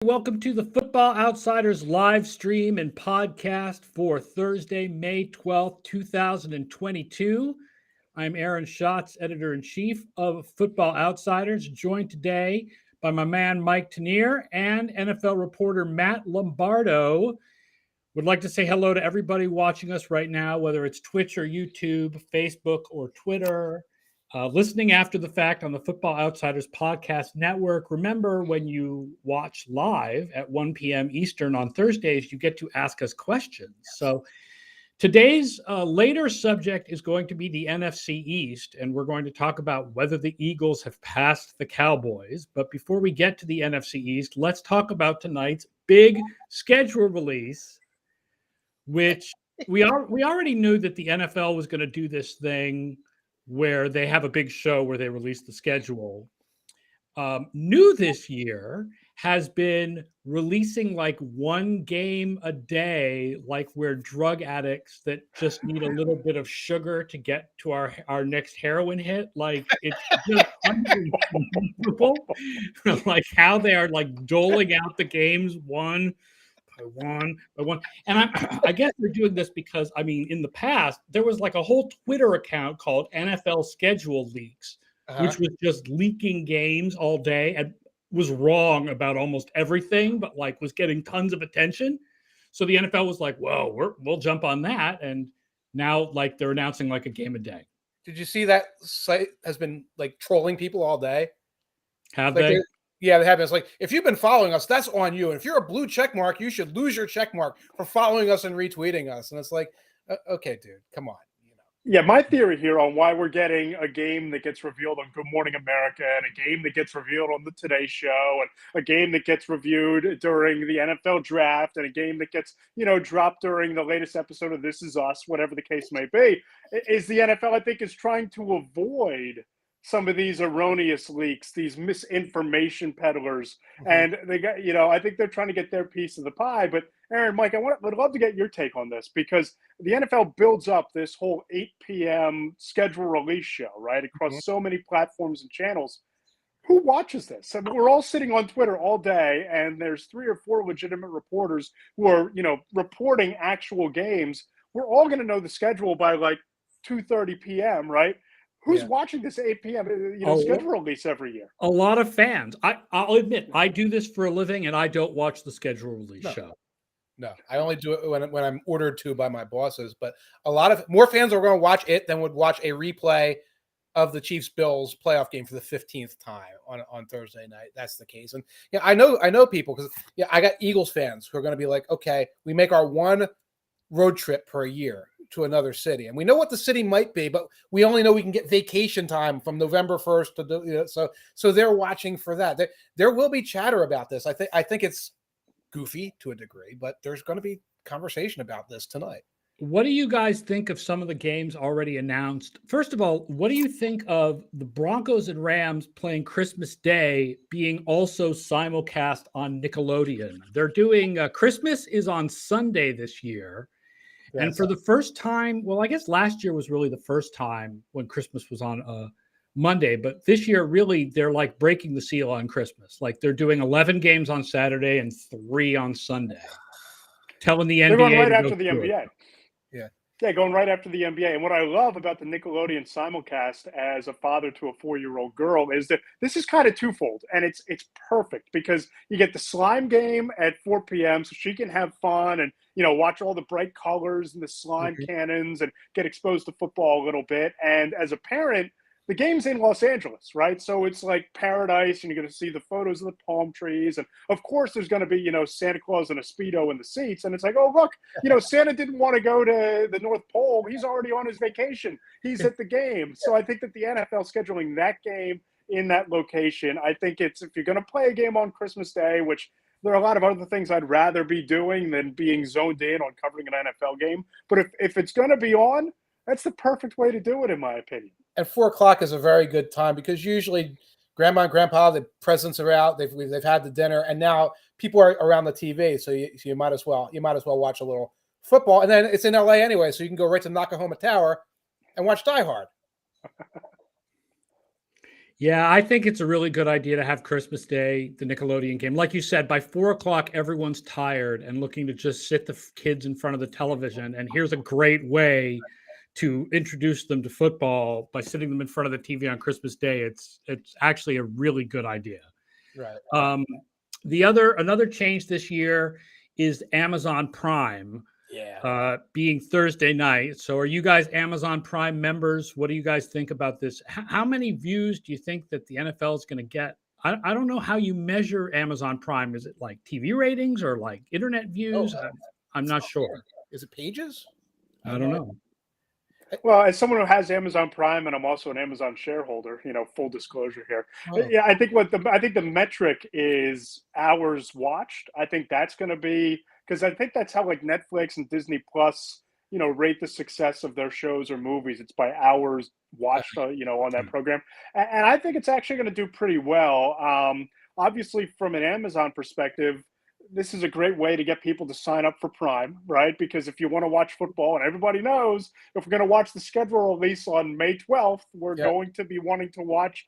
Welcome to the Football Outsiders live stream and podcast for Thursday, May 12th, 2022. I'm Aaron Schatz, Editor-in-Chief of Football Outsiders, joined today by my man Mike Tanier and NFL reporter Matt Lombardo. Would like to say hello to everybody watching us right now, whether it's Twitch or YouTube, Facebook or Twitter. Listening after the fact on the Football Outsiders Podcast Network. Remember, when you watch live at 1 p.m. Eastern on Thursdays, you get to ask us questions. So today's later subject is going to be the NFC East, and we're going to talk about whether the Eagles have passed the Cowboys. But before we get to the NFC East, let's talk about tonight's big schedule release, which we already knew that the NFL was going to do this thing where they have a big show where they release the schedule. New this year has been releasing like one game a day, like we're drug addicts that just need a little bit of sugar to get to our next heroin hit. Like, it's just unbelievable. Like how they are like doling out the games one by one. And I guess they're doing this because, I mean, in the past, there was like a whole Twitter account called NFL Schedule Leaks, which was just leaking games all day and was wrong about almost everything, but like was getting tons of attention. So the NFL was like, whoa, we'll jump on that. And now like they're announcing like a game a day. Did you see that site has been like trolling people all day? Have like they? Yeah, they have. It's like, if you've been following us, that's on you. And if you're a blue check mark, you should lose your check mark for following us and retweeting us. And it's like, okay, dude, come on. Yeah, my theory here on why we're getting a game that gets revealed on Good Morning America and a game that gets revealed on the Today Show and a game that gets reviewed during the NFL draft and a game that gets, dropped during the latest episode of This Is Us, whatever the case may be, is the NFL, I think, is trying to avoid some of these erroneous leaks, these misinformation peddlers. And they got, I think they're trying to get their piece of the pie. But Aaron, Mike, would love to get your take on this, because the NFL builds up this whole 8 p.m. schedule release show, right, across so many platforms and channels. Who watches this? I mean, we're all sitting on Twitter all day, and there's 3 or 4 legitimate reporters who are, reporting actual games. We're all going to know the schedule by like 2:30 p.m., right? Who's watching this 8 p.m. Schedule release every year? A lot of fans. I'll admit, I do this for a living, and I don't watch the schedule release show. No, I only do it when I'm ordered to by my bosses. But a lot of more fans are going to watch it than would watch a replay of the Chiefs-Bills playoff game for the 15th time on Thursday night. That's the case. And I know people, because I got Eagles fans who are going to be like, okay, we make our one road trip per year to another city, and we know what the city might be, but we only know we can get vacation time from November 1st to so they're watching for that. There will be chatter about this. I think it's goofy to a degree, but there's going to be conversation about this tonight. What do you guys think of some of the games already announced? First of all, what do you think of the Broncos and Rams playing Christmas Day being also simulcast on Nickelodeon? They're doing Christmas is on Sunday this year. And for the first time, well, I guess last year was really the first time when Christmas was on Monday, but this year, really, they're like breaking the seal on Christmas. Like they're doing 11 games on Saturday and 3 on Sunday. Telling the NBA. They're going right after the NBA. Yeah, going right after the NBA. And what I love about the Nickelodeon simulcast as a father to a 4-year-old girl is that this is kind of twofold. And it's perfect, because you get the slime game at 4 p.m. so she can have fun and, watch all the bright colors and the slime cannons and get exposed to football a little bit. And as a parent, the game's in Los Angeles, right? So it's like paradise, and you're going to see the photos of the palm trees. And of course, there's going to be, Santa Claus and a Speedo in the seats. And it's like, oh, look, Santa didn't want to go to the North Pole. He's already on his vacation. He's at the game. So I think that the NFL scheduling that game in that location, I think if you're going to play a game on Christmas Day, which there are a lot of other things I'd rather be doing than being zoned in on covering an NFL game. But if it's going to be on, that's the perfect way to do it, in my opinion. And 4 o'clock is a very good time, because usually grandma and grandpa, the presents are out, they've had the dinner, and now people are around the TV. So you might as well watch a little football. And then it's in LA anyway, so you can go right to Nakahoma Tower and watch Die Hard. Yeah, I think it's a really good idea to have Christmas Day, the Nickelodeon game. Like you said, by 4 o'clock, everyone's tired and looking to just sit the kids in front of the television. And here's a great way to introduce them to football by sitting them in front of the TV on Christmas Day. It's actually a really good idea. Right. Another change this year is Amazon Prime. Yeah. Being Thursday night. So are you guys Amazon Prime members? What do you guys think about this? How many views do you think that the NFL is going to get? I don't know how you measure Amazon Prime. Is it like TV ratings or like internet views? I'm not sure. Is it pages? I don't know. Well, as someone who has Amazon Prime and I'm also an Amazon shareholder, full disclosure here. Oh. Yeah, I think the metric is hours watched. I think that's going to be, because I think that's how like Netflix and Disney Plus, rate the success of their shows or movies. It's by hours watched, on that program. And I think it's actually going to do pretty well. Obviously, from an Amazon perspective, this is a great way to get people to sign up for Prime, right? Because if you want to watch football, and everybody knows, if we're going to watch the schedule release on May 12th, we're going to be wanting to watch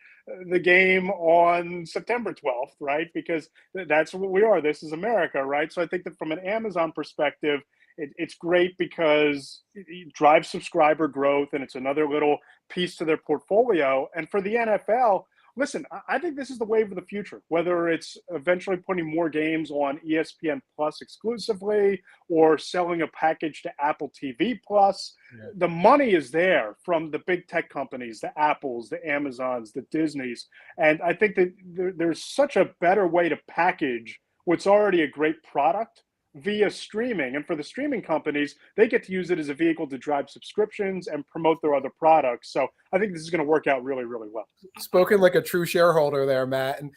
the game on September 12th, right? Because that's what we are. This is America, right? So I think that from an Amazon perspective, it's great because it drives subscriber growth and it's another little piece to their portfolio. And for the NFL, listen, I think this is the wave of the future, whether it's eventually putting more games on ESPN Plus exclusively or selling a package to Apple TV Plus. Yeah. The money is there from the big tech companies, the Apples, the Amazons, the Disneys. And I think that there's such a better way to package what's already a great product via streaming. And for the streaming companies, they get to use it as a vehicle to drive subscriptions and promote their other products. So I think this is going to work out really, really well. Spoken like a true shareholder there, Matt. And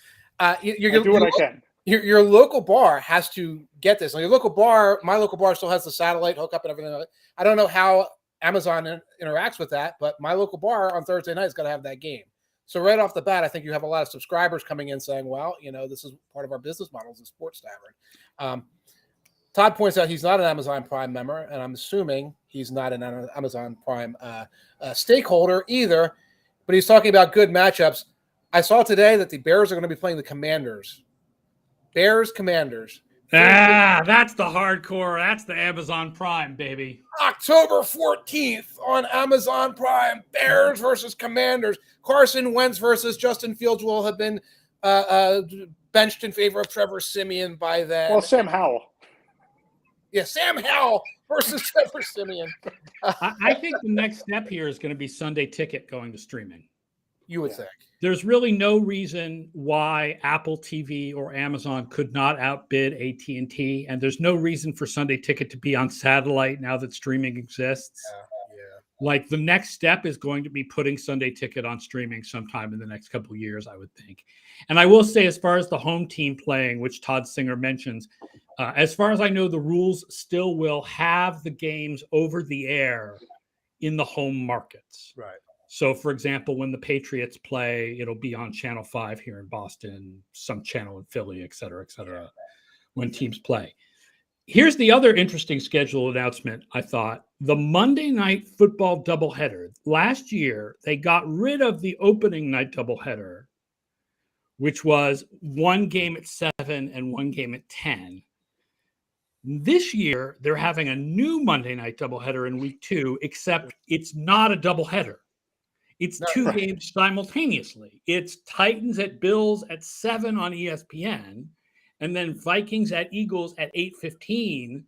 you do what I can. Your local bar has to get this. Now, your local bar, my local bar still has the satellite hookup and everything. I don't know how Amazon interacts with that, but my local bar on Thursday night has got to have that game. So right off the bat, I think you have a lot of subscribers coming in saying, well, this is part of our business model as a sports tavern. Todd points out he's not an Amazon Prime member, and I'm assuming he's not an Amazon Prime stakeholder either, but he's talking about good matchups. I saw today that the Bears are going to be playing the Commanders. Bears-Commanders. That's the hardcore. That's the Amazon Prime, baby. October 14th on Amazon Prime. Bears versus Commanders. Carson Wentz versus Justin Fields will have been benched in favor of Trevor Siemian by then. Well, Sam Howell. Yeah, Sam Howell versus Trevor Siemian. I think the next step here is going to be Sunday Ticket going to streaming. You would think. There's really no reason why Apple TV or Amazon could not outbid AT&T, and there's no reason for Sunday Ticket to be on satellite now that streaming exists. Like the next step is going to be putting Sunday Ticket on streaming sometime in the next couple of years, I would think. And I will say, as far as the home team playing, which Todd Singer mentions, as far as I know, the rules still will have the games over the air in the home markets. Right. So, for example, when the Patriots play, it'll be on Channel 5 here in Boston, some channel in Philly, et cetera, when teams play. Here's the other interesting schedule announcement, I thought. The Monday Night Football doubleheader. Last year, they got rid of the opening night doubleheader, which was one game at 7 and one game at 10. This year, they're having a new Monday night doubleheader in week 2, except it's not a doubleheader. It's two games simultaneously. It's Titans at Bills at 7 on ESPN, and then Vikings at Eagles at 8:15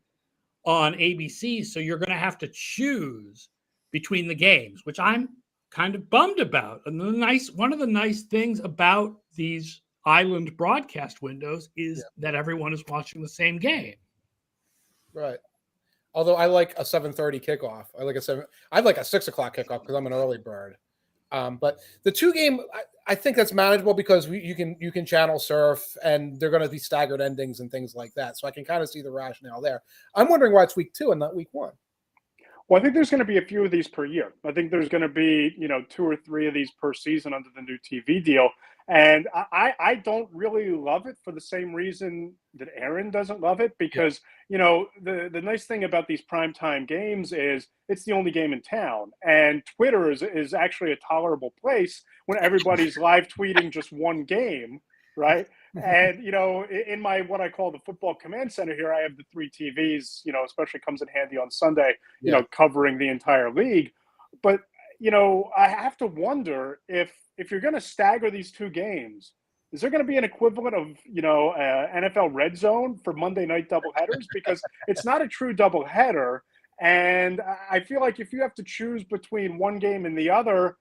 on ABC. So you're going to have to choose between the games, which I'm kind of bummed about. And one of the nice things about these island broadcast windows is that everyone is watching the same game. Right. Although I like a 7:30 kickoff. I'd like a 6 o'clock kickoff because I'm an early bird. But the two game, I think that's manageable because you can channel surf and they're going to be staggered endings and things like that. So I can kind of see the rationale there. I'm wondering why it's week 2 and not week 1. Well, I think there's going to be a few of these per year. I think there's going to be, 2 or 3 of these per season under the new TV deal. And I don't really love it for the same reason that Aaron doesn't love it, because, the nice thing about these primetime games is it's the only game in town. And Twitter is actually a tolerable place when everybody's live tweeting just one game, right? And, in my what I call the football command center here, I have the 3 TVs, especially comes in handy on Sunday, covering the entire league. But, I have to wonder if you're going to stagger these 2 games, is there going to be an equivalent of, NFL Red Zone for Monday night doubleheaders? Because it's not a true doubleheader. And I feel like if you have to choose between one game and the other,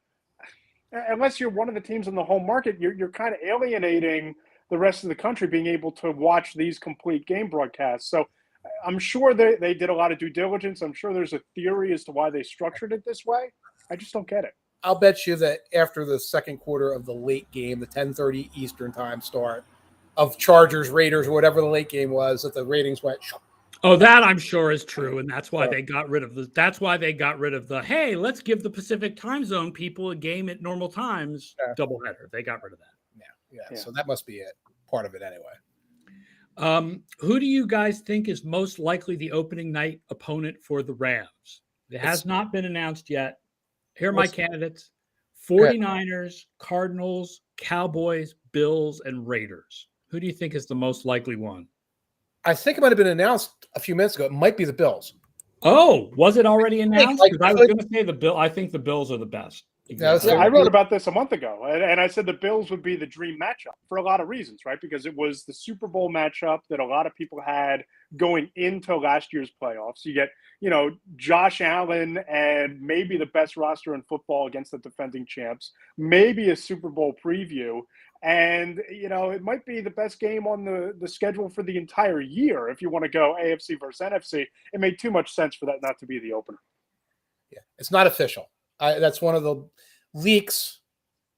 unless you're one of the teams in the home market, you're kind of alienating the rest of the country being able to watch these complete game broadcasts. So I'm sure they did a lot of due diligence. I'm sure there's a theory as to why they structured it this way. I just don't get it. I'll bet you that after the second quarter of the late game, the 10:30 Eastern time start of Chargers, Raiders, or whatever the late game was, that the ratings went. Oh, that I'm sure is true, and that's why they got rid of the hey, let's give the Pacific time zone people a game at normal times doubleheader. They got rid of that. Yeah. So that must be it. Part of it anyway. Who do you guys think is most likely the opening night opponent for the Rams? It has not been announced yet. Here are my candidates: 49ers, Cardinals, Cowboys, Bills, and Raiders. Who do you think is the most likely one? I think it might have been announced a few minutes ago. It might be the Bills. Oh, was it already announced? I was going to say the Bill. I think the Bills are the best. Exactly. Yeah, I wrote about this a month ago, and I said the Bills would be the dream matchup for a lot of reasons, right? Because it was the Super Bowl matchup that a lot of people had going into last year's playoffs. You get, Josh Allen and maybe the best roster in football against the defending champs, maybe a Super Bowl preview. And, it might be the best game on the schedule for the entire year. If you want to go AFC versus NFC, it made too much sense for that not to be the opener. Yeah, it's not official. That's one of the leaks,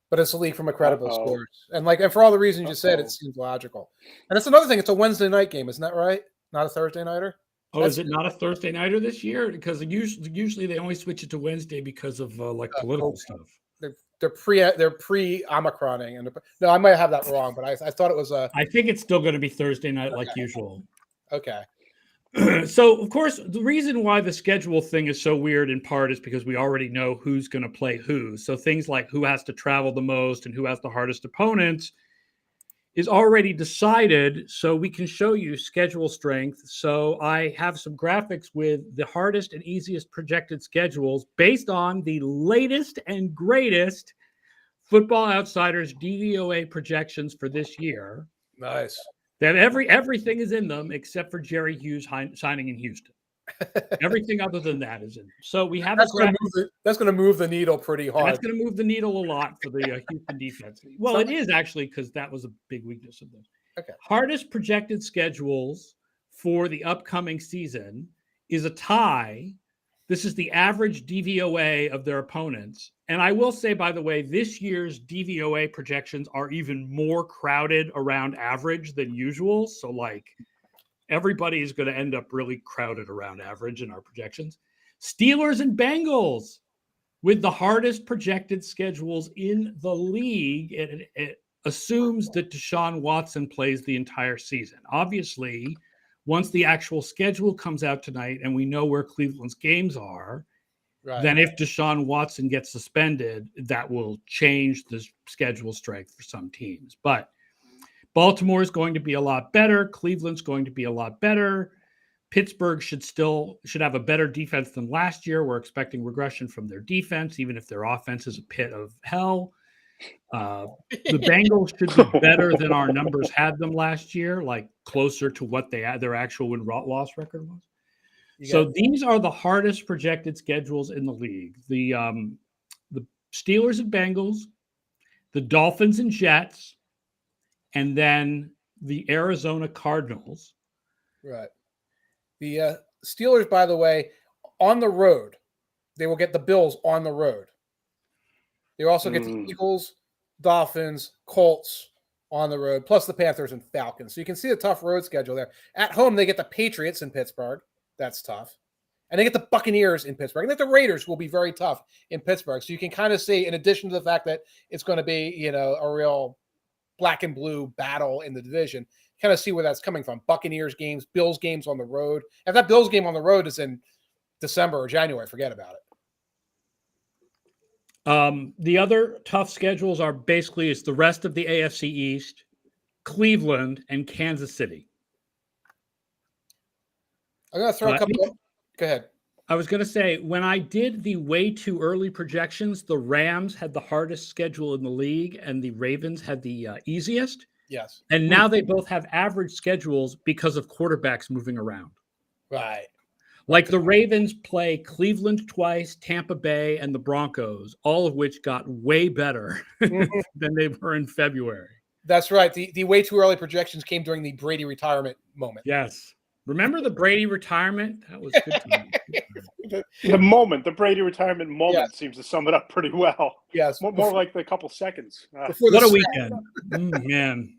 but it's a leak from a credible source. And for all the reasons you said, it seems logical. And that's another thing. It's a Wednesday night game. Isn't that right? Not a Thursday nighter? Is it not a Thursday nighter this year? Because usually they only switch it to Wednesday because of political stuff. They're pre-Omicroning. No, I might have that wrong, but I thought it was I think it's still going to be Thursday night like usual. Okay. So, of course, the reason why the schedule thing is so weird in part is because we already know who's going to play who. So things like who has to travel the most and who has the hardest opponents is already decided. So we can show you schedule strength. So I have some graphics with the hardest and easiest projected schedules based on the latest and greatest Football Outsiders DVOA projections for this year. Nice. That everything is in them except for Jerry Hughes signing in Houston. Everything other than that is in them. So we have that's going to move the needle pretty hard. That's going to move the needle a lot for the Houston defense. Well, it is actually, because that was a big weakness of them. Okay. Hardest projected schedules for the upcoming season is a tie. This is the average DVOA of their opponents. And I will say, by the way, this year's DVOA projections are even more crowded around average than usual. So, everybody is going to end up really crowded around average in our projections. Steelers and Bengals with the hardest projected schedules in the league. It assumes that Deshaun Watson plays the entire season. Obviously, once the actual schedule comes out tonight and we know where Cleveland's games are, then if Deshaun Watson gets suspended, that will change the schedule strength for some teams. But Baltimore is going to be a lot better. Cleveland's going to be a lot better. Pittsburgh should have a better defense than last year. We're expecting regression from their defense, even if their offense is a pit of hell. The Bengals should be better than our numbers had them last year, closer to what their actual win-loss record was. So these are the hardest projected schedules in the league. The Steelers and Bengals, the Dolphins and Jets, and then the Arizona Cardinals. Right. The Steelers, by the way, on the road, they will get the Bills on the road. They also get the Eagles, Dolphins, Colts on the road, plus the Panthers and Falcons. So you can see the tough road schedule there. At home, they get the Patriots in Pittsburgh. That's tough. And they get the Buccaneers in Pittsburgh. And the Raiders will be very tough in Pittsburgh. So you can kind of see, in addition to the fact that it's going to be, a real black and blue battle in the division. Kind of see where that's coming from. Buccaneers games, Bills games on the road. If that Bills game on the road is in December or January, forget about it. The other tough schedules are basically it's the rest of the AFC East, Cleveland, and Kansas City. I'm going to throw a couple. Go ahead. I was going to say, when I did the way too early projections, the Rams had the hardest schedule in the league and the Ravens had the easiest. Yes. And now they both have average schedules because of quarterbacks moving around. Right. Like the Ravens play Cleveland twice, Tampa Bay, and the Broncos, all of which got way better than they were in February. That's right. The way too early projections came during the Brady retirement moment. Yes. Remember the Brady retirement? That was good time. The Brady retirement moment seems to sum it up pretty well. Yes. More like the couple seconds. What a weekend. Man.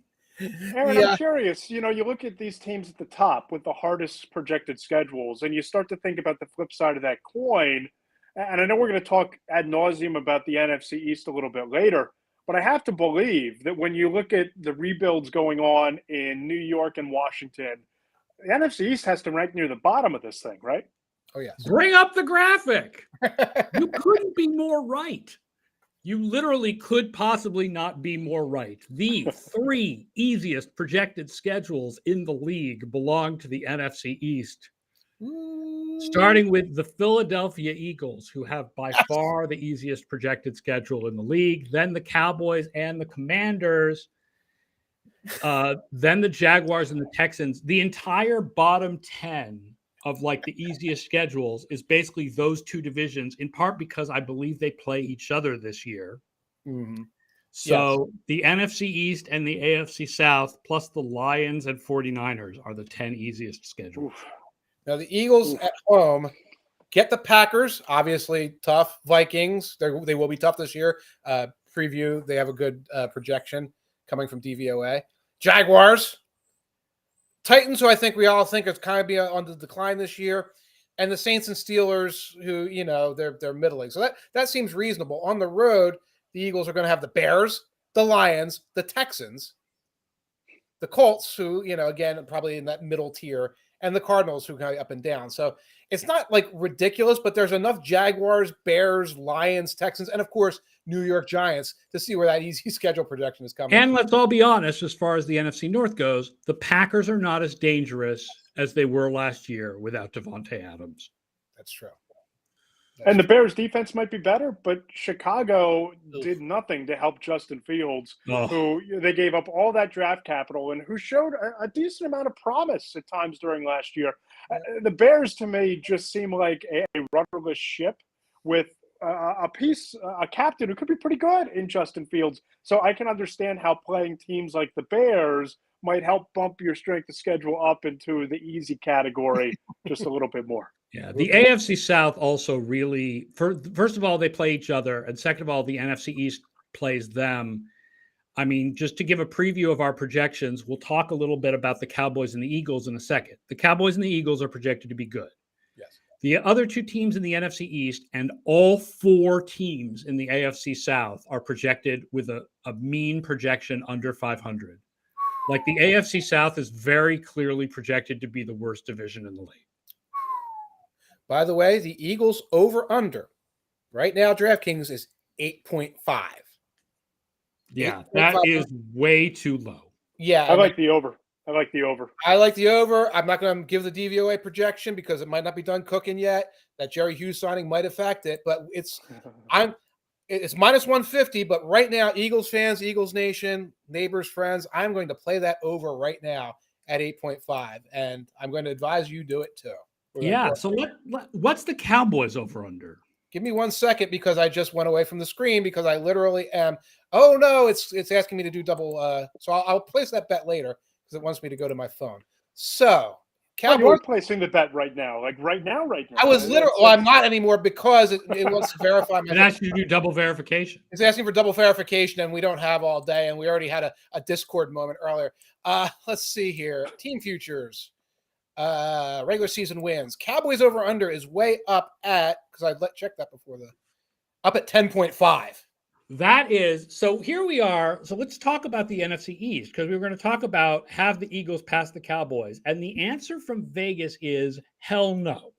Aaron, I'm curious. You look at these teams at the top with the hardest projected schedules, and you start to think about the flip side of that coin. And I know we're going to talk ad nauseum about the NFC East a little bit later, but I have to believe that when you look at the rebuilds going on in New York and Washington, the NFC East has to rank near the bottom of this thing, right? Oh, yes. Bring up the graphic. You couldn't be more right. You literally could possibly not be more right. The 3 easiest projected schedules in the league belong to the NFC East. Starting with the Philadelphia Eagles, who have by far the easiest projected schedule in the league. Then the Cowboys and the Commanders. Then the Jaguars and the Texans. The entire bottom 10 of like the easiest schedules is basically those two divisions, in part because I believe they play each other this year. Mm-hmm. So the NFC East and the AFC South plus the Lions and 49ers are the 10 easiest schedules. Now the Eagles at home get the Packers, obviously tough. Vikings, they will be tough this year. Preview, they have a good projection coming from DVOA. Jaguars, Titans, who I think we all think is kind of be on the decline this year, and the Saints and Steelers, who they're middling. So that seems reasonable. On the road, the Eagles are going to have the Bears, the Lions, the Texans, the Colts, who again probably in that middle tier, and the Cardinals, who kind of up and down. So it's not like ridiculous, but there's enough Jaguars, Bears, Lions, Texans, and of course New York Giants to see where that easy schedule projection is coming. And let's all be honest, as far as the NFC North goes, the Packers are not as dangerous as they were last year without Devontae Adams. That's true. And the Bears defense might be better, but Chicago did nothing to help Justin Fields, who they gave up all that draft capital and who showed a decent amount of promise at times during last year. The Bears, to me, just seem like a rudderless ship with a captain who could be pretty good in Justin Fields. So I can understand how playing teams like the Bears might help bump your strength of schedule up into the easy category just a little bit more. Yeah, the AFC South also really, first of all, they play each other. And second of all, the NFC East plays them. I mean, just to give a preview of our projections, we'll talk a little bit about the Cowboys and the Eagles in a second. The Cowboys and the Eagles are projected to be good. Yes. The other two teams in the NFC East and all 4 teams in the AFC South are projected with a mean projection under 500. Like the AFC South is very clearly projected to be the worst division in the league. By the way, the Eagles over-under right now, DraftKings is 8.5. Yeah, that is way too low. Yeah. I like the over. I like the over. I'm not going to give the DVOA projection because it might not be done cooking yet. That Jerry Hughes signing might affect it, but it's minus 150. But right now, Eagles fans, Eagles Nation, neighbors, friends, I'm going to play that over right now at 8.5, and I'm going to advise you do it too. Yeah. So what's the Cowboys over under? Give me 1 second because I just went away from the screen because I literally am. Oh no, it's asking me to do double. So I'll place that bet later because it wants me to go to my phone. So Cowboys, you're placing the bet right now, like right now. I was literally. Well, I'm not anymore because it wants to verify. It asks you to do double verification. It's asking for double verification, and we don't have all day, and we already had a Discord moment earlier. Let's see here. Team futures. Regular season wins. Cowboys over under is way up at, because I checked that before up at 10.5. That is, so here we are. So let's talk about the NFC East, because we were going to talk about have the Eagles pass the Cowboys. And the answer from Vegas is hell no.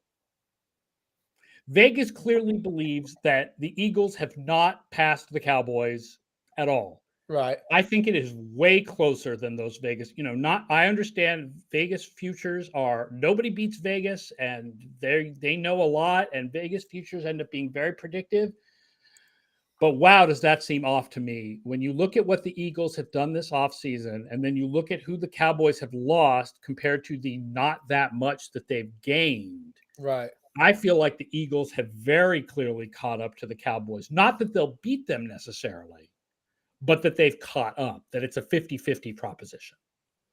Vegas clearly believes that the Eagles have not passed the Cowboys at all. Right. I think it is way closer than those Vegas, I understand Vegas futures are nobody beats Vegas, and they know a lot, and Vegas futures end up being very predictive. But wow, does that seem off to me when you look at what the Eagles have done this offseason, and then you look at who the Cowboys have lost compared to the not that much that they've gained. Right. I feel like the Eagles have very clearly caught up to the Cowboys. Not that they'll beat them necessarily, but that they've caught up, that it's a 50-50 proposition.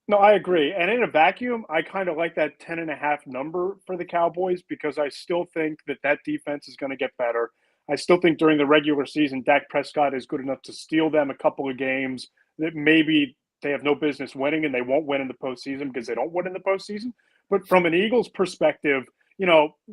No, I agree. And in a vacuum, I kind of like that 10.5 number for the Cowboys, because I still think that defense is going to get better. I still think during the regular season, Dak Prescott is good enough to steal them a couple of games that maybe they have no business winning, and they won't win in the postseason because they don't win in the postseason. But from an Eagles perspective,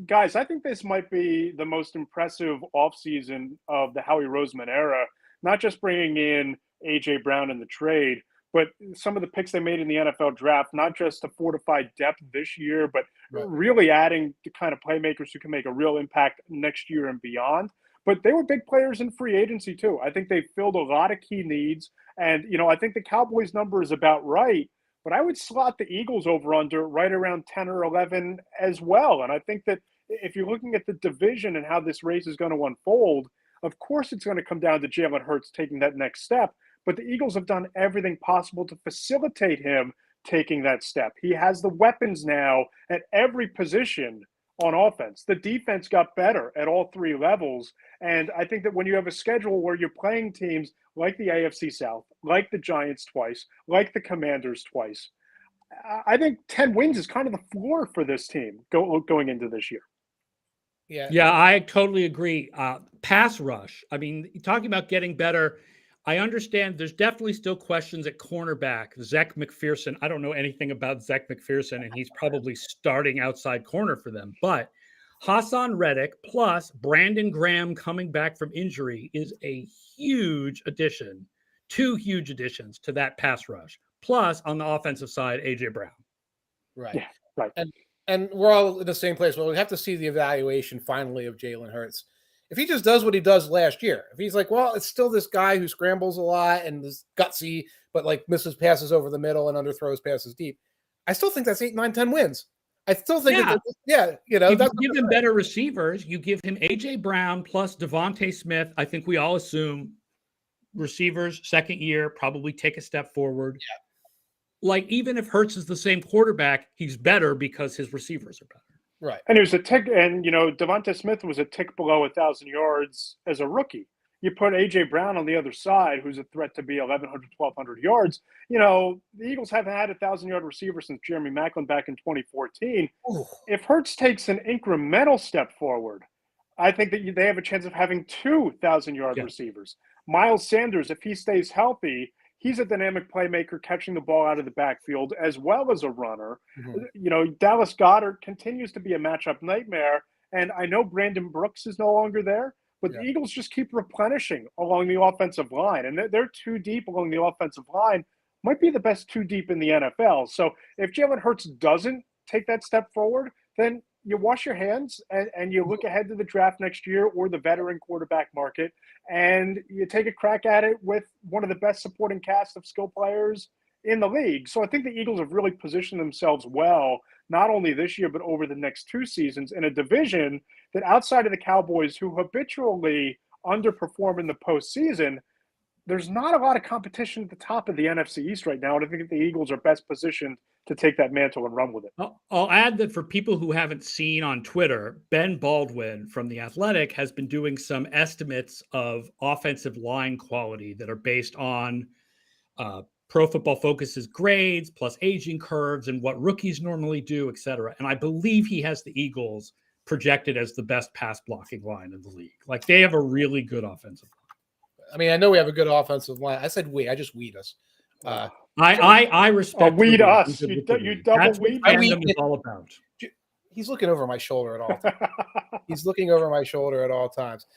guys, I think this might be the most impressive offseason of the Howie Roseman era, not just bringing in A.J. Brown in the trade, but some of the picks they made in the NFL draft, not just to fortify depth this year, but really adding the kind of playmakers who can make a real impact next year and beyond. But they were big players in free agency too. I think they filled a lot of key needs. And, I think the Cowboys number is about right, but I would slot the Eagles over under right around 10 or 11 as well. And I think that if you're looking at the division and how this race is going to unfold, of course it's going to come down to Jalen Hurts taking that next step. But the Eagles have done everything possible to facilitate him taking that step. He has the weapons now at every position on offense. The defense got better at all three levels. And I think that when you have a schedule where you're playing teams like the AFC South, like the Giants twice, like the Commanders twice, I think 10 wins is kind of the floor for this team going into this year. Yeah, I totally agree. Pass rush. I mean, talking about getting better, I understand there's definitely still questions at cornerback. Zach McPherson, I don't know anything about Zach McPherson, and he's probably starting outside corner for them. But Hassan Reddick plus Brandon Graham coming back from injury is a huge addition, 2 huge additions to that pass rush. Plus, on the offensive side, A.J. Brown. Right. Yeah, right. And we're all in the same place. Well, we have to see the evaluation finally of Jalen Hurts. If he just does what he does last year, if he's like, well, it's still this guy who scrambles a lot and is gutsy, but like misses passes over the middle and underthrows passes deep, I still think that's 8, 9, 10 wins. I still think, If you give him better receivers, you give him A.J. Brown plus Devontae Smith. I think we all assume receivers, second year, probably take a step forward. Yeah. Like, even if Hurts is the same quarterback, he's better because his receivers are better. Right. And he was a tick, and Devonta Smith was a tick below 1,000 yards as a rookie. You put A.J. Brown on the other side, who's a threat to be 1,100, 1,200 yards. The Eagles haven't had a 1,000-yard receiver since Jeremy Maclin back in 2014. Ooh. If Hurts takes an incremental step forward, I think that they have a chance of having 2 1,000-yard receivers. Miles Sanders, if he stays healthy, he's a dynamic playmaker catching the ball out of the backfield as well as a runner. Mm-hmm. Dallas Goedert continues to be a matchup nightmare. And I know Brandon Brooks is no longer there, but the Eagles just keep replenishing along the offensive line. And they're 2 deep along the offensive line, might be the best 2 deep in the NFL. So if Jalen Hurts doesn't take that step forward, then you wash your hands and you look ahead to the draft next year or the veteran quarterback market, and you take a crack at it with one of the best supporting cast of skill players in the league. So I think the Eagles have really positioned themselves well, not only this year, but over the next 2 seasons in a division that outside of the Cowboys, who habitually underperform in the postseason, there's not a lot of competition at the top of the NFC East right now. And I think the Eagles are best positioned to take that mantle and run with it. I'll add that for people who haven't seen on Twitter, Ben Baldwin from The Athletic has been doing some estimates of offensive line quality that are based on Pro Football Focus's grades plus aging curves and what rookies normally do, et cetera. And I believe he has the Eagles projected as the best pass blocking line in the league. Like, they have a really good offensive line. I mean, I know we have a good offensive line. I said we. I just weed us. I respect. Weed us. You double That's weed. What fandom is all about. He's looking over my shoulder at all times. He's looking over my shoulder at all times.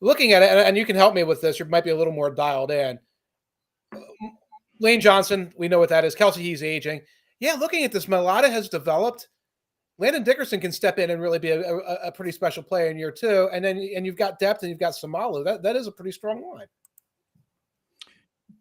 looking at it, and you can help me with this, you might be a little more dialed in. Lane Johnson, we know what that is. Kelsey, he's aging. Yeah, looking at this, Mailata has developed. Landon Dickerson can step in and really be a pretty special player in year 2. And then you've got depth and you've got Samalu. That is a pretty strong line.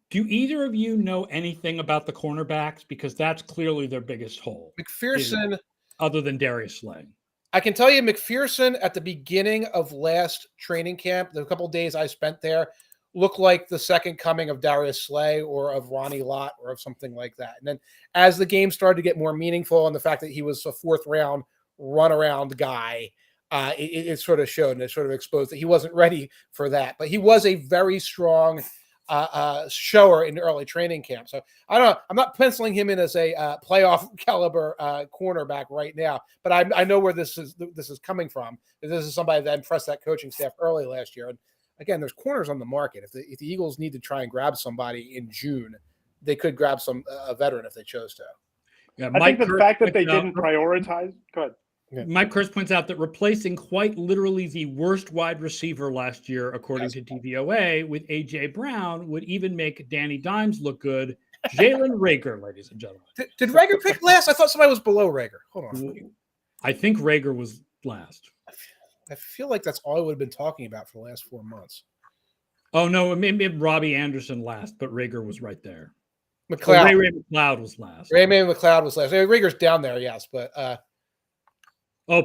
Do either of you know anything about the cornerbacks? Because that's clearly their biggest hole. McPherson, other than Darius Slay. I can tell you McPherson at the beginning of last training camp, the couple of days I spent there, looked like the second coming of Darius Slay or of Ronnie Lott or of something like that. And then as the game started to get more meaningful and the fact that he was a 4th round runaround guy, it sort of showed and it sort of exposed that he wasn't ready for that. But he was a very strong shower in early training camp. So I don't know. I'm not penciling him in as a playoff caliber cornerback right now, but I know where this is coming from. This is somebody that impressed that coaching staff early last year. And again, there's corners on the market. If the Eagles need to try and grab somebody in June, they could grab a veteran if they chose to. Yeah, I think the fact that they didn't prioritize. Go ahead. Yeah. Mike Kurtz points out that replacing quite literally the worst wide receiver last year, according to DVOA, with A.J. Brown would even make Danny Dimes look good. Jalen Reagor, ladies and gentlemen. Did Reagor pick last? I thought somebody was below Reagor. Hold on. I think Reagor was last. I feel like that's all I would have been talking about for the last 4 months. Oh, no, maybe Robbie Anderson last, but Reagor was right there. McLeod. Ray McLeod was last. Ray McLeod was last. Reagor's down there, yes, but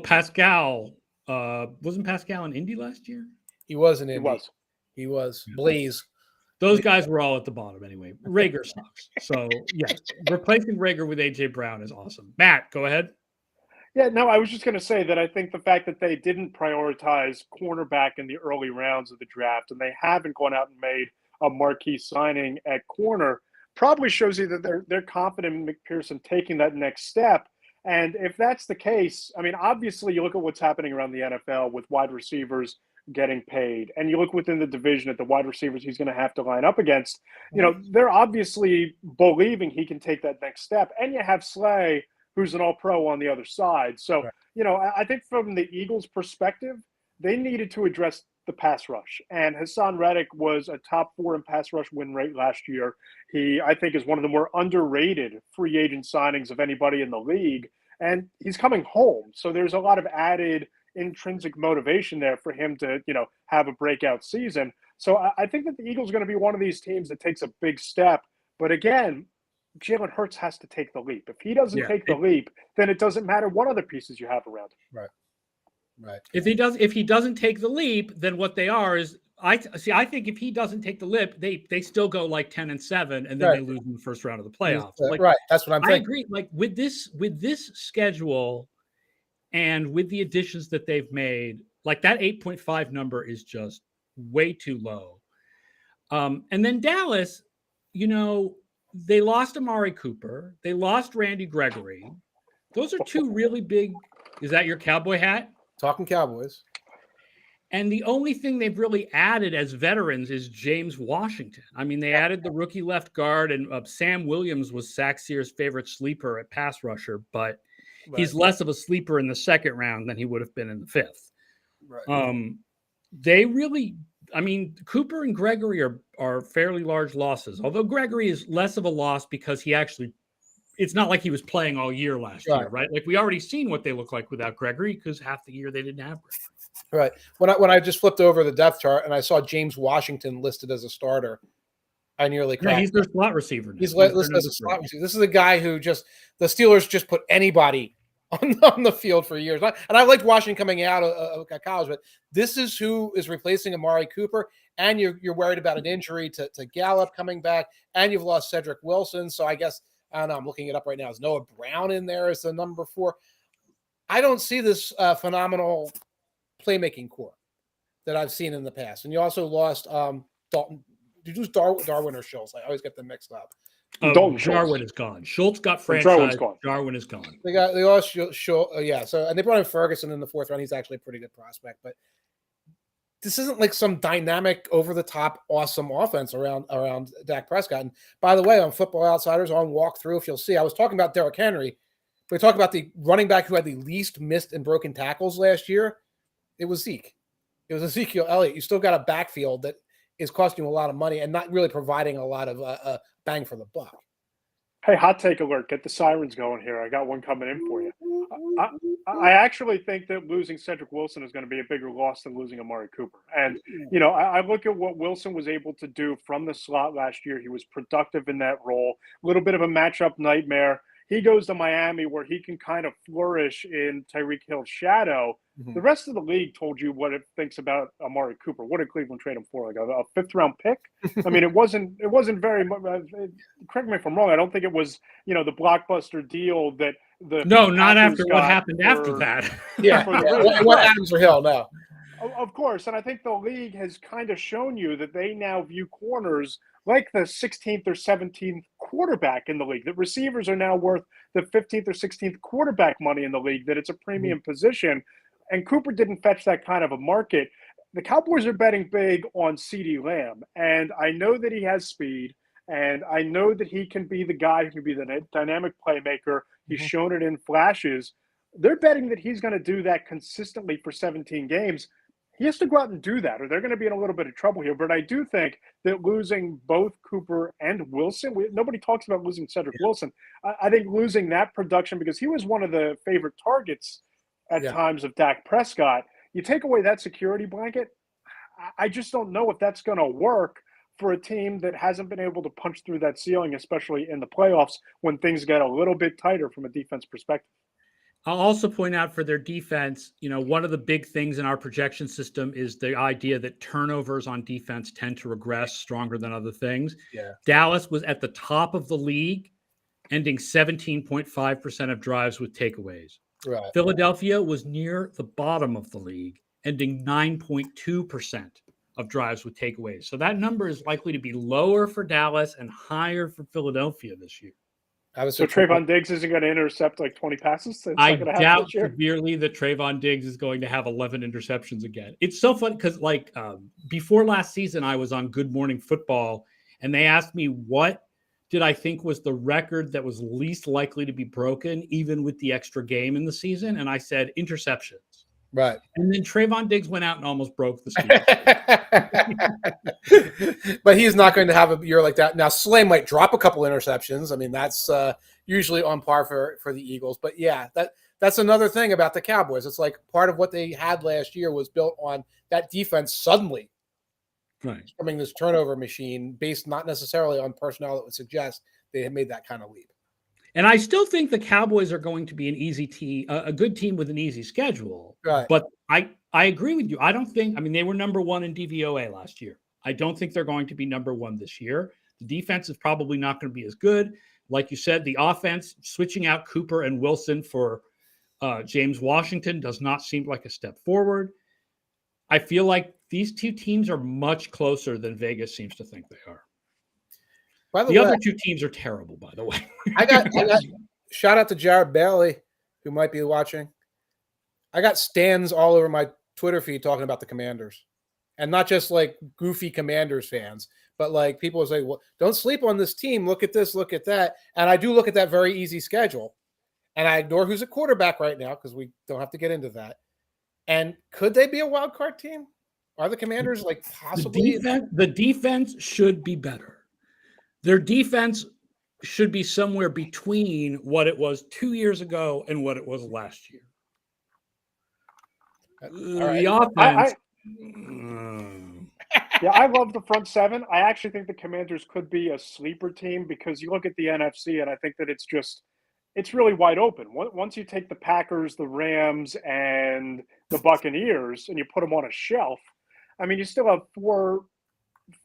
Pascal. Wasn't Pascal in Indy last year? He was in Indy. He was. Blaze. Those guys were all at the bottom anyway. Reagor sucks. So, yes, replacing Reagor with A.J. Brown is awesome. Matt, go ahead. Yeah, no, I was just going to say that I think the fact that they didn't prioritize cornerback in the early rounds of the draft and they haven't gone out and made a marquee signing at corner probably shows you that they're confident in McPherson taking that next step. And if that's the case, I mean, obviously you look at what's happening around the NFL with wide receivers getting paid, and you look within the division at the wide receivers he's going to have to line up against. You know, they're obviously believing he can take that next step. And you have Slay, who's an all-pro on the other side. So, you know, I think from the Eagles' perspective, they needed to address the pass rush. And Hassan Reddick was a top 4 in pass rush win rate last year. He, I think, is one of the more underrated free agent signings of anybody in the league. And he's coming home. So there's a lot of added intrinsic motivation there for him to, you know, have a breakout season. So I think that the Eagles are going to be one of these teams that takes a big step. But again, Jalen Hurts has to take the leap. If he doesn't take the leap, then it doesn't matter what other pieces you have around him. Right. If he doesn't take the leap, then what they are is I think if he doesn't take the leap, they still go like 10-7, and then they lose in the first round of the playoffs. That's what I'm thinking. I agree. Like with this schedule and with the additions that they've made, like that 8.5 number is just way too low. And then Dallas, you know, they lost Amari Cooper. They lost Randy Gregory. Those are 2 really big. Is that your cowboy hat? Talking Cowboys. And the only thing they've really added as veterans is James Washington. I mean, they added the rookie left guard, and Sam Williams was Zach Sear's favorite sleeper at pass rusher, but he's less of a sleeper in the second round than he would have been in the 5th. Right. They really, I mean, Cooper and Gregory are fairly large losses, although Gregory is less of a loss because it's not like he was playing all year last year, right? Like we already seen what they look like without Gregory because half the year they didn't have Gregory. Right. When I just flipped over the depth chart and I saw James Washington listed as a starter, I nearly cracked. No, he's their slot receiver now. He's listed as a slot receiver. This is a guy who the Steelers just put anybody on the field for years. And I liked Washington coming out of college, but this is who is replacing Amari Cooper. And you're worried about an injury to Gallup coming back, and you've lost Cedrick Wilson. So I guess, I don't know, I'm looking it up right now. Is Noah Brown in there as the number 4? I don't see this phenomenal playmaking core that I've seen in the past. And you also lost Dalton. Did you use Darwin or Schultz? I always get them mixed up. Darwin is gone. Schultz got franchised. Darwin is gone. They lost Schultz. So, and they brought in Ferguson in the 4th round. He's actually a pretty good prospect, but this isn't like some dynamic, over-the-top, awesome offense around Dak Prescott. And by the way, on Football Outsiders, on walkthrough, if you'll see, I was talking about Derrick Henry. We talked about the running back who had the least missed and broken tackles last year. It was Zeke. It was Ezekiel Elliott. You still got a backfield that is costing you a lot of money and not really providing a lot of bang for the buck. Hey, hot take alert. Get the sirens going here. I got one coming in for you. I actually think that losing Cedrick Wilson is going to be a bigger loss than losing Amari Cooper. And, I look at what Wilson was able to do from the slot last year. He was productive in that role, a little bit of a matchup nightmare. He goes to Miami where he can kind of flourish in Tyreek Hill's shadow. Mm-hmm. The rest of the league told you what it thinks about Amari Cooper. What did Cleveland trade him for? Like a fifth-round pick? I mean, it wasn't very much. Correct me if I'm wrong. I don't think it was, the blockbuster deal that the not after what happened after that. Yeah, what Adams or Hill? No. Of course, and I think the league has kind of shown you that they now view corners like the 16th or 17th quarterback in the league, that receivers are now worth the 15th or 16th quarterback money in the league, that it's a premium position. And Cooper didn't fetch that kind of a market. The Cowboys are betting big on CeeDee Lamb, and I know that he has speed, and I know that he can be the guy who can be the dynamic playmaker. He's shown it in flashes. They're betting that he's going to do that consistently for 17 games. He has to go out and do that, or they're going to be in a little bit of trouble here. But I do think that losing both Cooper and Wilson, nobody talks about losing Cedrick Wilson. I think losing that production, because he was one of the favorite targets at times of Dak Prescott, you take away that security blanket, I just don't know if that's going to work for a team that hasn't been able to punch through that ceiling, especially in the playoffs when things get a little bit tighter from a defense perspective. I'll also point out for their defense, one of the big things in our projection system is the idea that turnovers on defense tend to regress stronger than other things. Yeah. Dallas was at the top of the league, ending 17.5% of drives with takeaways. Right. Philadelphia was near the bottom of the league, ending 9.2% of drives with takeaways. So that number is likely to be lower for Dallas and higher for Philadelphia this year. So Trayvon Diggs isn't going to intercept like 20 passes? I doubt severely that Trayvon Diggs is going to have 11 interceptions again. It's so fun because before last season, I was on Good Morning Football, and they asked me what did I think was the record that was least likely to be broken, even with the extra game in the season. And I said interceptions. Right. And then Trayvon Diggs went out and almost broke the season. But he's not going to have a year like that. Now, Slay might drop a couple interceptions. I mean, that's usually on par for the Eagles. But, yeah, that's another thing about the Cowboys. It's like part of what they had last year was built on that defense suddenly becoming this turnover machine based not necessarily on personnel that would suggest they had made that kind of leap. And I still think the Cowboys are going to be an easy team, a good team with an easy schedule. Right. But I agree with you. I don't think, they were number one in DVOA last year. I don't think they're going to be number one this year. The defense is probably not going to be as good. Like you said, the offense, switching out Cooper and Wilson for James Washington does not seem like a step forward. I feel like these two teams are much closer than Vegas seems to think they are. By the way, other two teams are terrible, by the way. I got shout out to Jared Bailey, who might be watching. I got stands all over my Twitter feed talking about the Commanders. And not just like goofy Commanders fans, but like people say, well, don't sleep on this team. Look at this, look at that. And I do look at that very easy schedule. And I ignore who's a quarterback right now because we don't have to get into that. And could they be a wild card team? Are the Commanders like possibly? The defense should be better. Their defense should be somewhere between what it was 2 years ago and what it was last year. The offense. I love the front seven. I actually think the Commanders could be a sleeper team because you look at the NFC and I think that it's really wide open. Once you take the Packers, the Rams, and the Buccaneers and you put them on a shelf, you still have four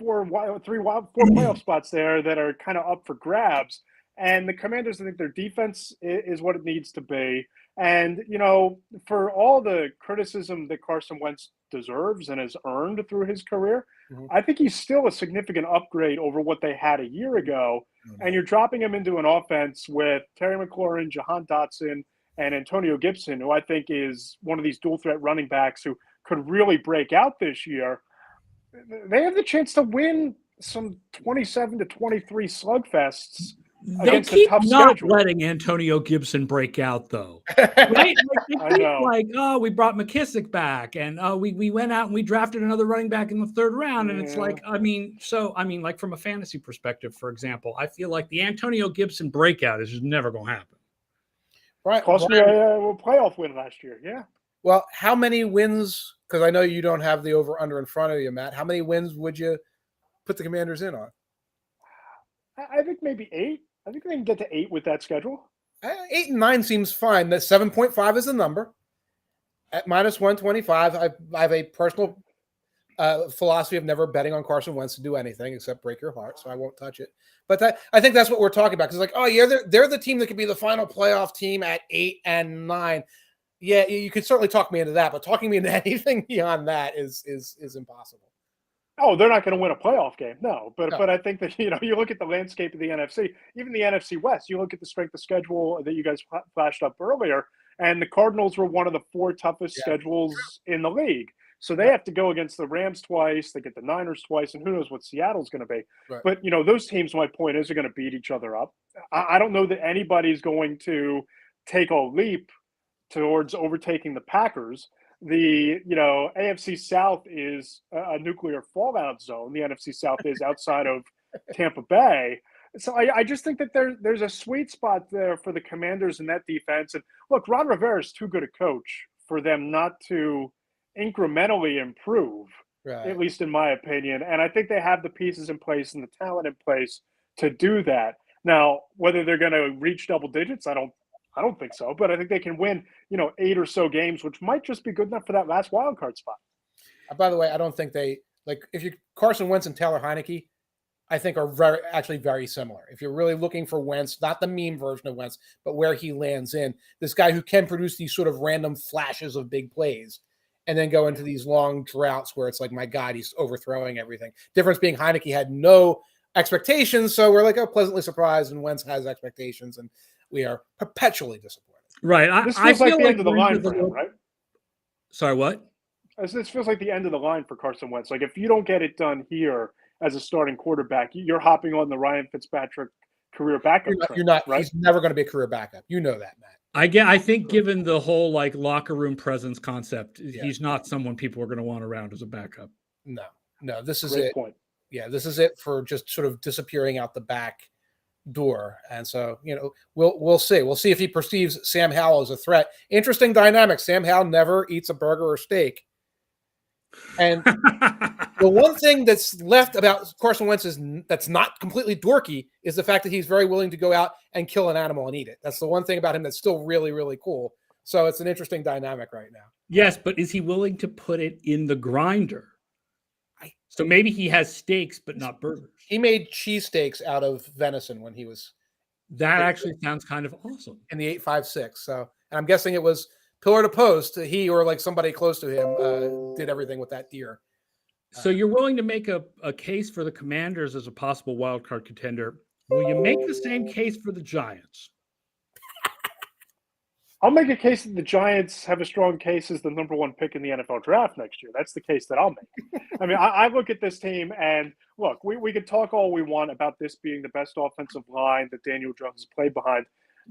playoff spots there that are kind of up for grabs. And the Commanders, I think their defense is what it needs to be. And, for all the criticism that Carson Wentz deserves and has earned through his career, I think he's still a significant upgrade over what they had a year ago. And you're dropping him into an offense with Terry McLaurin, Jahan Dotson, and Antonio Gibson, who I think is one of these dual threat running backs who could really break out this year. They have the chance to win some 27-23 slugfests They against a keep tough not schedule. letting Antonio Gibson break out, though. Right? Like, they I keep know. like, oh, we brought McKissick back, and we went out and we drafted another running back in the third round. And it's Yeah. like, like from a fantasy perspective, for example, I feel like the Antonio Gibson breakout is just never going to happen. Right. Cost me a playoff win last year. Yeah. Well, how many wins? Because I know you don't have the over/under in front of you, Matt. How many wins would you put the Commanders in on? I think maybe 8. I think they can get to 8 with that schedule. 8 and 9 seems fine. That 7.5 is the number. At -125, I have a personal philosophy of never betting on Carson Wentz to do anything except break your heart, so I won't touch it. But I think that's what we're talking about. Because like, oh yeah, they're the team that could be the final playoff team at 8 and 9. Yeah, you could certainly talk me into that, but talking me into anything beyond that is impossible. Oh, they're not going to win a playoff game. No, but I think that, you look at the landscape of the NFC, even the NFC West, you look at the strength of schedule that you guys flashed up earlier, and the Cardinals were one of the 4 toughest schedules in the league. So they have to go against the Rams twice, they get the Niners twice, and who knows what Seattle's going to be. Right. But, those teams, my point is, are going to beat each other up. I don't know that anybody's going to take a leap towards overtaking the Packers. The AFC South is a nuclear fallout zone. The NFC South is outside of Tampa Bay. So I just think that there's a sweet spot there for the Commanders in that defense. And look, Ron Rivera is too good a coach for them not to incrementally improve, at least in my opinion. And I think they have the pieces in place and the talent in place to do that. Now, whether they're going to reach double digits, I don't think so, but I think they can win, 8 or so games, which might just be good enough for that last wild card spot. By the way, I don't think Carson Wentz and Taylor Heineke, I think are very similar. If you're really looking for Wentz, not the meme version of Wentz, but where he lands in, this guy who can produce these sort of random flashes of big plays and then go into these long droughts where it's like, my God, he's overthrowing everything. Difference being Heineke had no expectations, so we're like, pleasantly surprised, and Wentz has expectations, and we are perpetually disappointed. Right. This feels like the end of the line for him, right? Sorry, what? This feels like the end of the line for Carson Wentz. Like, if you don't get it done here as a starting quarterback, you're hopping on the Ryan Fitzpatrick career backup. You're not. Right? He's never going to be a career backup. You know that, Matt. I think given the whole locker room presence concept, he's not someone people are going to want around as a backup. No. This is Great it. Point. Yeah, this is it for just sort of disappearing out the back door. And so, we'll see. We'll see if he perceives Sam Howell as a threat. Interesting dynamic. Sam Howell never eats a burger or steak. And the one thing that's left about Carson Wentz that's not completely dorky is the fact that he's very willing to go out and kill an animal and eat it. That's the one thing about him that's still really, really cool. So it's an interesting dynamic right now. Yes, but is he willing to put it in the grinder? So maybe he has steaks, but not burgers. He made cheesesteaks out of venison when he was. That actually sounds kind of awesome. In the 8.56. So, and I'm guessing it was pillar to post. He or like somebody close to him did everything with that deer. So you're willing to make a case for the Commanders as a possible wild card contender. Will you make the same case for the Giants? I'll make a case that the Giants have a strong case as the number 1 pick in the NFL draft next year. That's the case that I'll make. I mean, I look at this team and look, we could talk all we want about this being the best offensive line that Daniel Jones has played behind.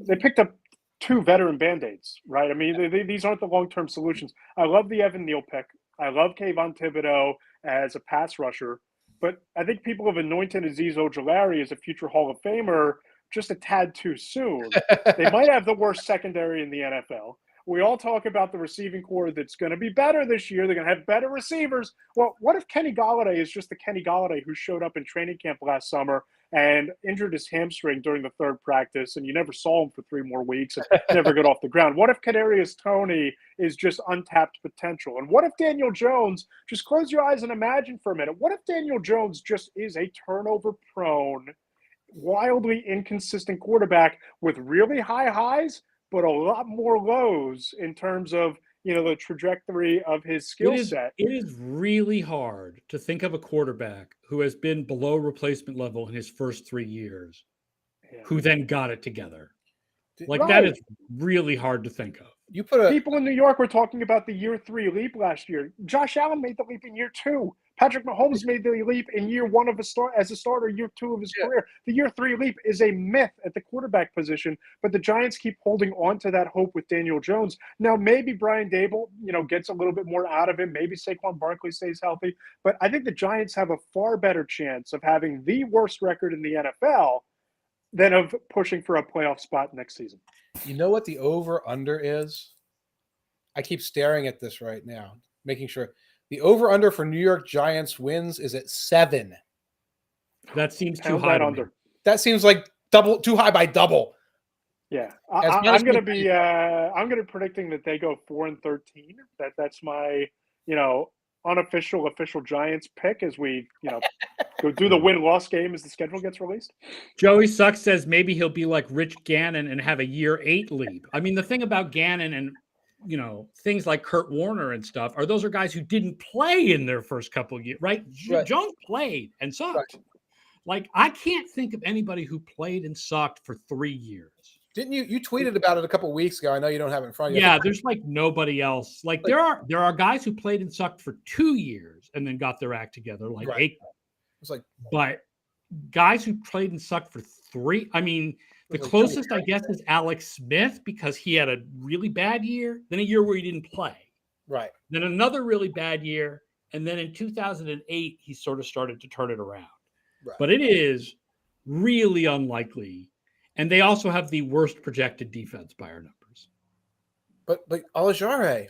They picked up 2 veteran Band-Aids, right? I mean, these aren't the long-term solutions. I love the Evan Neal pick. I love Kayvon Thibodeau as a pass rusher, but I think people have anointed Azeez Ojulari as a future Hall of Famer just a tad too soon. They might have the worst secondary in the NFL. We all talk about the receiving core that's going to be better this year. They're going to have better receivers. Well, what if Kenny Golladay is just the Kenny Golladay who showed up in training camp last summer and injured his hamstring during the 3rd practice, and you never saw him for 3 more weeks and never got off the ground? What if Kadarius Toney is just untapped potential? And what if Daniel Jones, just close your eyes and imagine for a minute, what if Daniel Jones just is a turnover-prone, wildly inconsistent quarterback with really high highs, but a lot more lows in terms of, the trajectory of his skill set. It is really hard to think of a quarterback who has been below replacement level in his first 3 years, who then got it together. That is really hard to think of. People in New York were talking about the year 3 leap last year. Josh Allen made the leap in year 2. Patrick Mahomes made the leap in year one of as a starter, year two of his career. The year three leap is a myth at the quarterback position, but the Giants keep holding on to that hope with Daniel Jones. Now, maybe Brian Dable, gets a little bit more out of him. Maybe Saquon Barkley stays healthy, but I think the Giants have a far better chance of having the worst record in the NFL than of pushing for a playoff spot next season. You know what the over-under is? I keep staring at this right now, making sure. The over-under for New York Giants wins is at 7. That seems too high to me. That seems like too high by double. Yeah, I'm going to be predicting that they go 4-13. That's my unofficial official Giants pick as we go do the win-loss game as the schedule gets released. Joey Sucks says maybe he'll be like Rich Gannon and have a year 8 leap. I mean, the thing about Gannon and things like Kurt Warner and stuff those are guys who didn't play in their first couple of years, right? Jones played and sucked. Right. Like, I can't think of anybody who played and sucked for 3 years. Didn't you tweeted about it a couple of weeks ago? I know you don't have it in front of you. Yeah, there's like nobody else. Like there are guys who played and sucked for 2 years and then got their act together, like Aikman. It's like, but guys who played and sucked for 3, I mean, the closest, I guess, is Alex Smith because he had a really bad year, then a year where he didn't play. Right. Then another really bad year. And then in 2008, he sort of started to turn it around. Right. But it is really unlikely. And they also have the worst projected defense by our numbers. But Ojulari,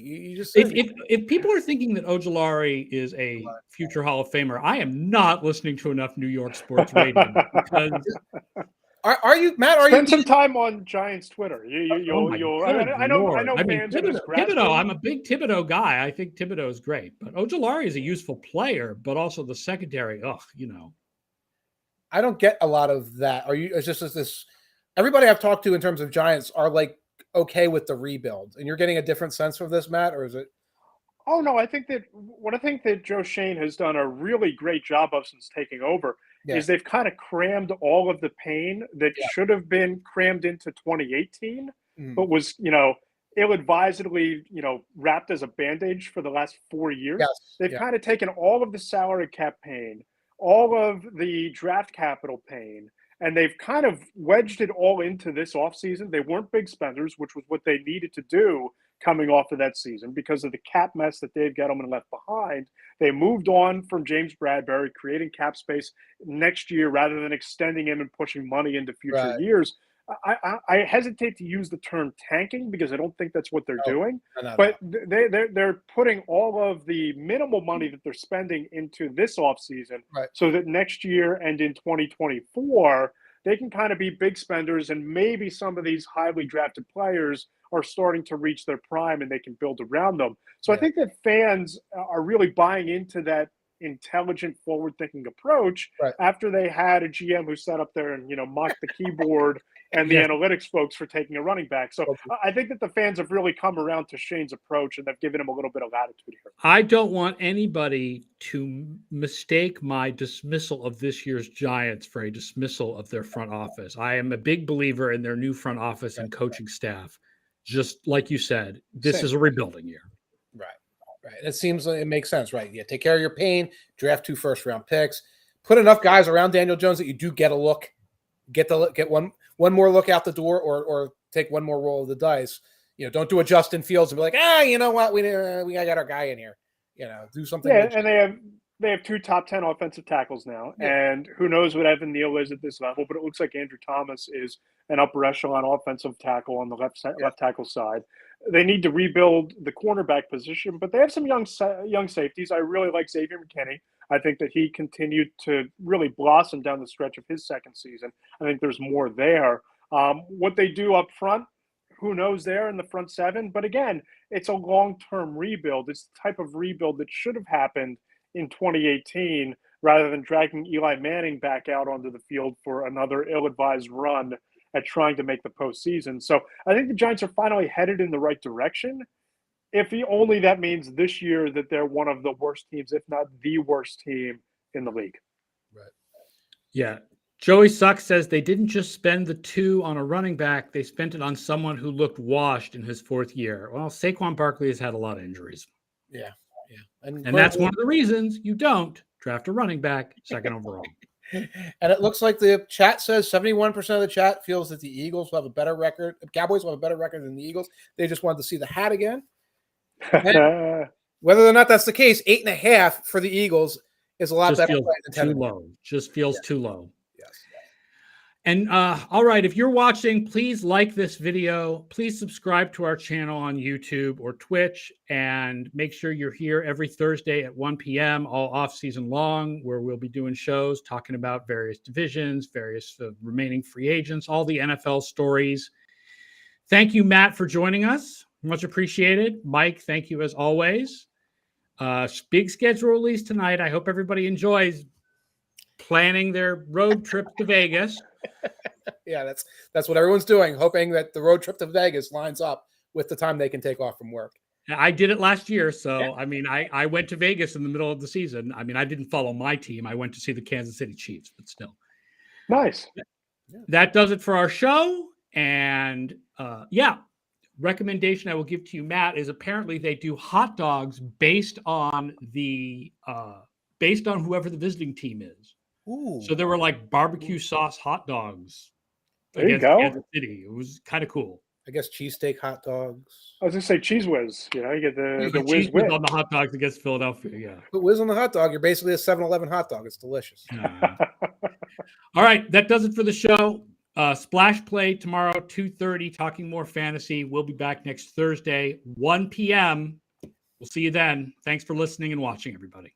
you just said if people are thinking that Ojulari is a future Hall of Famer, I am not listening to enough New York sports radio because Are you, Matt? Spend some time on Giants Twitter. I know. I mean, fans Thibodeau. I'm a big Thibodeau guy. I think Thibodeau is great, but Ojulari is a useful player, but also the secondary. I don't get a lot of that. It's just this. Everybody I've talked to in terms of Giants are like okay with the rebuild, and you're getting a different sense of this, Matt, or is it? Oh no, I think that Joe Schoen has done a really great job of since taking over. Is they've kind of crammed all of the pain that should have been crammed into 2018, but was, ill-advisedly, wrapped as a bandage for the last 4 years. Yes. They've kind of taken all of the salary cap pain, all of the draft capital pain, and they've kind of wedged it all into this offseason. They weren't big spenders, which was what they needed to do coming off of that season because of the cap mess that Dave Gettleman left behind. They moved on from James Bradbury, creating cap space next year rather than extending him and pushing money into future years. I hesitate to use the term tanking because I don't think that's what they're doing. But they're putting all of the minimal money that they're spending into this offseason so that next year and in 2024, they can kind of be big spenders and maybe some of these highly drafted players are starting to reach their prime and they can build around them. So I think that fans are really buying into that intelligent, forward-thinking approach after they had a GM who sat up there and, mocked the keyboard and the analytics folks for taking a running back. So I think that the fans have really come around to Shane's approach and they've given him a little bit of latitude here. I don't want anybody to mistake my dismissal of this year's Giants for a dismissal of their front office. I am a big believer in their new front office and coaching staff. Just like you said, this is a rebuilding year. Right. It seems like it makes sense, right? Yeah, take care of your pain, draft 2 first-round picks, put enough guys around Daniel Jones that you do get a look, get one more look out the door, or take one more roll of the dice. Don't do a Justin Fields and be like, you know what, we got our guy in here. Do something. Yeah, and they have 2 top 10 offensive tackles now, and who knows what Evan Neal is at this level, but it looks like Andrew Thomas is an upper echelon offensive tackle on the left tackle side. They need to rebuild the cornerback position, but they have some young safeties. I really like Xavier McKinney. I think that he continued to really blossom down the stretch of his second season. I think there's more there. What they do up front, who knows there in the front 7? But again, it's a long-term rebuild. It's the type of rebuild that should have happened in 2018 rather than dragging Eli Manning back out onto the field for another ill-advised run at trying to make the postseason. So I think the Giants are finally headed in the right direction. If only that means this year that they're one of the worst teams, if not the worst team in the league. Right. Yeah. Joey Sucks says they didn't just spend the 2 on a running back. They spent it on someone who looked washed in his 4th year. Well, Saquon Barkley has had a lot of injuries. Yeah. Yeah. And that's one of the reasons you don't draft a running back second overall. And it looks like the chat says 71% of the chat feels that the Eagles will have a better record. Cowboys will have a better record than the Eagles. They just wanted to see the hat again. And whether or not that's the case, 8.5 for the Eagles is a lot Just better. feels too low. Just feels too low. Yes. And all right, if you're watching, please like this video. Please subscribe to our channel on YouTube or Twitch, and make sure you're here every Thursday at 1 p.m. all off season long, where we'll be doing shows talking about various divisions, various remaining free agents, all the NFL stories. Thank you, Matt, for joining us. Much appreciated. Mike, thank you as always. Big schedule release tonight. I hope everybody enjoys planning their road trip to Vegas. Yeah, that's what everyone's doing, hoping that the road trip to Vegas lines up with the time they can take off from work. I did it last year. So, I mean, I went to Vegas in the middle of the season. I mean, I didn't follow my team. I went to see the Kansas City Chiefs, but still. Nice. That does it for our show. And recommendation I will give to you, Matt, is apparently they do hot dogs based on whoever the visiting team is. Ooh. So there were like barbecue sauce hot dogs There you against go. Kansas City. It was kind of cool. I guess cheesesteak hot dogs. I was gonna say cheese whiz. You know, you get the Cheese whiz whiz whiz. on the hot dogs against Philadelphia. Yeah. Put whiz on the hot dog. You're basically a 7-Eleven hot dog. It's delicious. All right, that does it for the show. Splash Play tomorrow, 2:30, talking more fantasy. We'll be back next Thursday, 1 p.m. We'll see you then. Thanks for listening and watching, everybody.